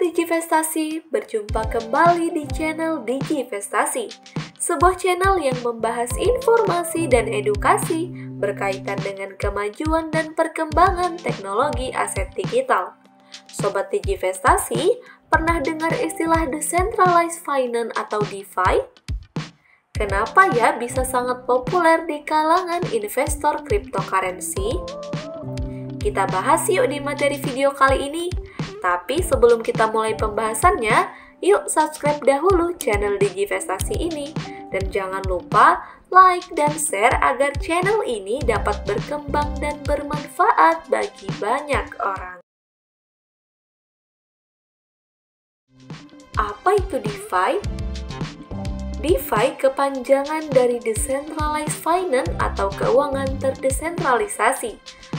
Digivestasi, berjumpa kembali di channel Digivestasi, sebuah channel yang membahas informasi dan edukasi berkaitan dengan kemajuan dan perkembangan teknologi aset digital. Sobat Digivestasi, pernah dengar istilah Decentralized Finance atau DeFi? Kenapa ya bisa sangat populer di kalangan investor cryptocurrency? Kita bahas yuk di materi video kali ini. Tapi sebelum kita mulai pembahasannya, yuk subscribe dahulu channel Digivestasi ini. Dan jangan lupa like dan share agar channel ini dapat berkembang dan bermanfaat bagi banyak orang. Apa itu DeFi? DeFi kepanjangan dari Decentralized Finance atau keuangan terdesentralisasi,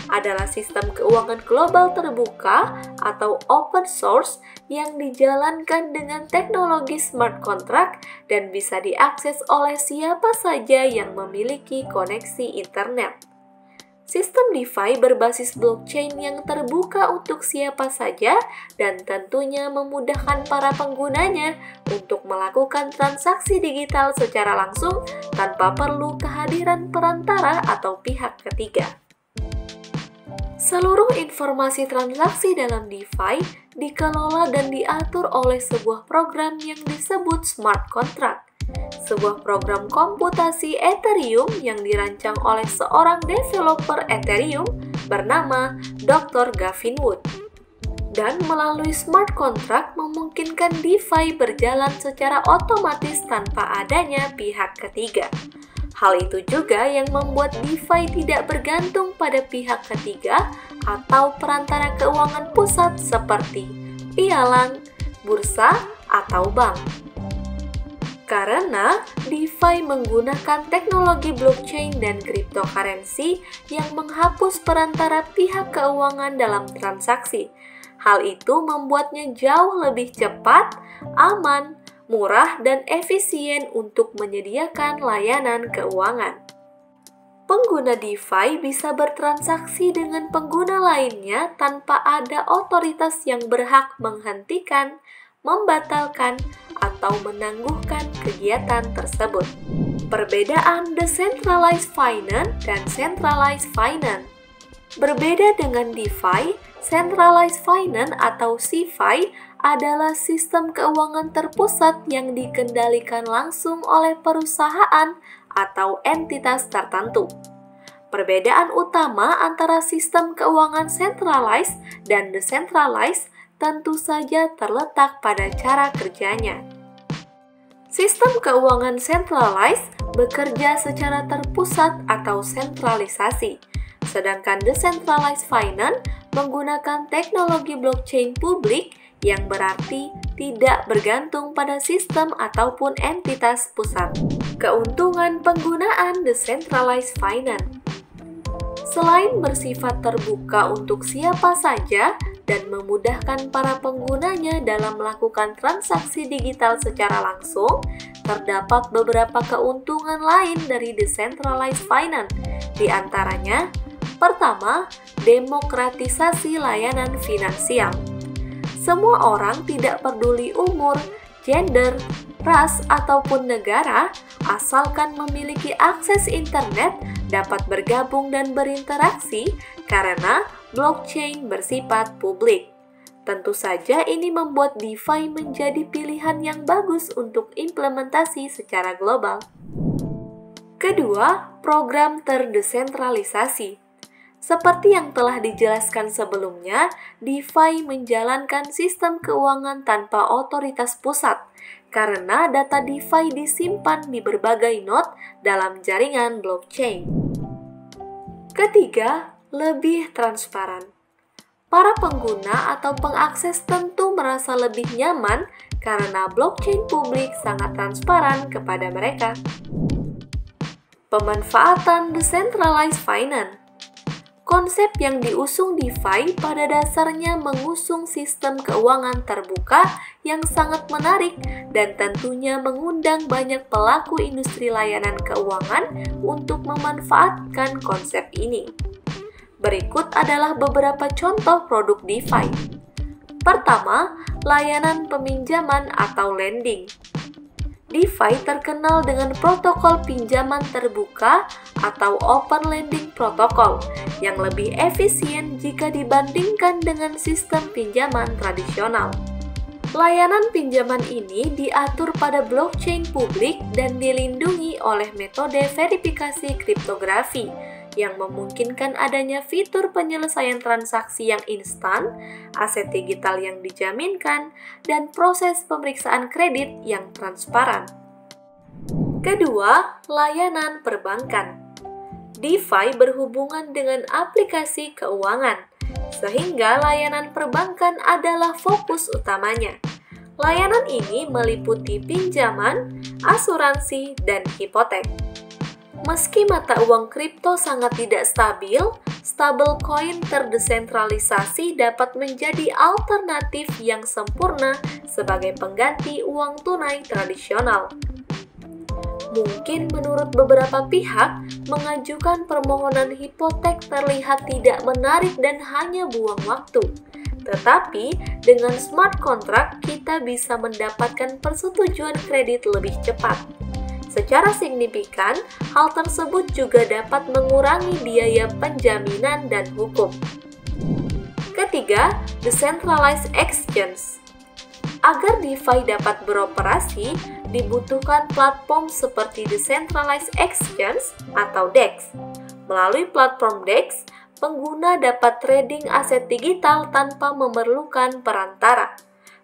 adalah sistem keuangan global terbuka atau open source yang dijalankan dengan teknologi smart contract dan bisa diakses oleh siapa saja yang memiliki koneksi internet. Sistem DeFi berbasis blockchain yang terbuka untuk siapa saja dan tentunya memudahkan para penggunanya untuk melakukan transaksi digital secara langsung tanpa perlu kehadiran perantara atau pihak ketiga. Seluruh informasi transaksi dalam DeFi dikelola dan diatur oleh sebuah program yang disebut smart contract, sebuah program komputasi Ethereum yang dirancang oleh seorang developer Ethereum bernama Dr. Gavin Wood. Dan melalui smart contract memungkinkan DeFi berjalan secara otomatis tanpa adanya pihak ketiga. Hal itu juga yang membuat DeFi tidak bergantung pada pihak ketiga atau perantara keuangan pusat seperti pialang, bursa, atau bank. Karena DeFi menggunakan teknologi blockchain dan cryptocurrency yang menghapus perantara pihak keuangan dalam transaksi. Hal itu membuatnya jauh lebih cepat, aman, murah, dan efisien untuk menyediakan layanan keuangan. Pengguna DeFi bisa bertransaksi dengan pengguna lainnya tanpa ada otoritas yang berhak menghentikan, membatalkan, atau menangguhkan kegiatan tersebut. Perbedaan Decentralized Finance dan Centralized Finance. Berbeda dengan DeFi, Centralized Finance atau CeFi adalah sistem keuangan terpusat yang dikendalikan langsung oleh perusahaan atau entitas tertentu. Perbedaan utama antara sistem keuangan centralized dan decentralized tentu saja terletak pada cara kerjanya. Sistem keuangan centralized bekerja secara terpusat atau sentralisasi, sedangkan decentralized finance menggunakan teknologi blockchain publik yang berarti tidak bergantung pada sistem ataupun entitas pusat. Keuntungan penggunaan decentralized finance. Selain bersifat terbuka untuk siapa saja dan memudahkan para penggunanya dalam melakukan transaksi digital secara langsung, terdapat beberapa keuntungan lain dari decentralized finance. Di antaranya, pertama, demokratisasi layanan finansial. Semua orang, tidak peduli umur, gender, ras, ataupun negara, asalkan memiliki akses internet, dapat bergabung dan berinteraksi karena blockchain bersifat publik. Tentu saja ini membuat DeFi menjadi pilihan yang bagus untuk implementasi secara global. Kedua, program terdesentralisasi. Seperti yang telah dijelaskan sebelumnya, DeFi menjalankan sistem keuangan tanpa otoritas pusat, karena data DeFi disimpan di berbagai node dalam jaringan blockchain. Ketiga, lebih transparan. Para pengguna atau pengakses tentu merasa lebih nyaman karena blockchain publik sangat transparan kepada mereka. Pemanfaatan decentralized finance. Konsep yang diusung DeFi pada dasarnya mengusung sistem keuangan terbuka yang sangat menarik dan tentunya mengundang banyak pelaku industri layanan keuangan untuk memanfaatkan konsep ini. Berikut adalah beberapa contoh produk DeFi. Pertama, layanan peminjaman atau lending. DeFi terkenal dengan protokol pinjaman terbuka atau Open Lending Protocol yang lebih efisien jika dibandingkan dengan sistem pinjaman tradisional. Layanan pinjaman ini diatur pada blockchain publik dan dilindungi oleh metode verifikasi kriptografi yang memungkinkan adanya fitur penyelesaian transaksi yang instan, aset digital yang dijaminkan, dan proses pemeriksaan kredit yang transparan. Kedua, layanan perbankan. DeFi berhubungan dengan aplikasi keuangan, sehingga layanan perbankan adalah fokus utamanya. Layanan ini meliputi pinjaman, asuransi, dan hipotek. Meski mata uang kripto sangat tidak stabil, stablecoin terdesentralisasi dapat menjadi alternatif yang sempurna sebagai pengganti uang tunai tradisional. Mungkin menurut beberapa pihak, mengajukan permohonan hipotek terlihat tidak menarik dan hanya buang waktu. Tetapi, dengan smart contract, kita bisa mendapatkan persetujuan kredit lebih cepat. Secara signifikan, hal tersebut juga dapat mengurangi biaya penjaminan dan hukum. Ketiga, decentralized exchange. Agar DeFi dapat beroperasi, dibutuhkan platform seperti Decentralized Exchange atau DEX. Melalui platform DEX, pengguna dapat trading aset digital tanpa memerlukan perantara.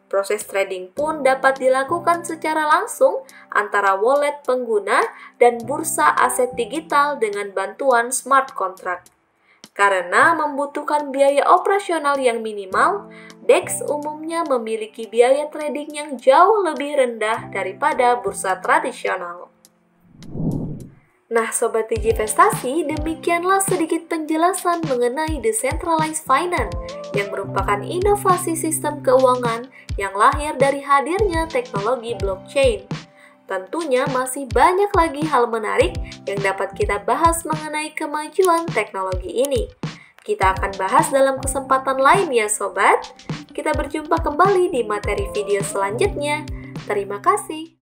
Proses trading pun dapat dilakukan secara langsung antara wallet pengguna dan bursa aset digital dengan bantuan smart contract. Karena membutuhkan biaya operasional yang minimal, DEX umumnya memiliki biaya trading yang jauh lebih rendah daripada bursa tradisional. Nah, Sobat Digivestasi, demikianlah sedikit penjelasan mengenai Decentralized Finance yang merupakan inovasi sistem keuangan yang lahir dari hadirnya teknologi blockchain. Tentunya masih banyak lagi hal menarik yang dapat kita bahas mengenai kemajuan teknologi ini. Kita akan bahas dalam kesempatan lain ya Sobat. Kita berjumpa kembali di materi video selanjutnya. Terima kasih.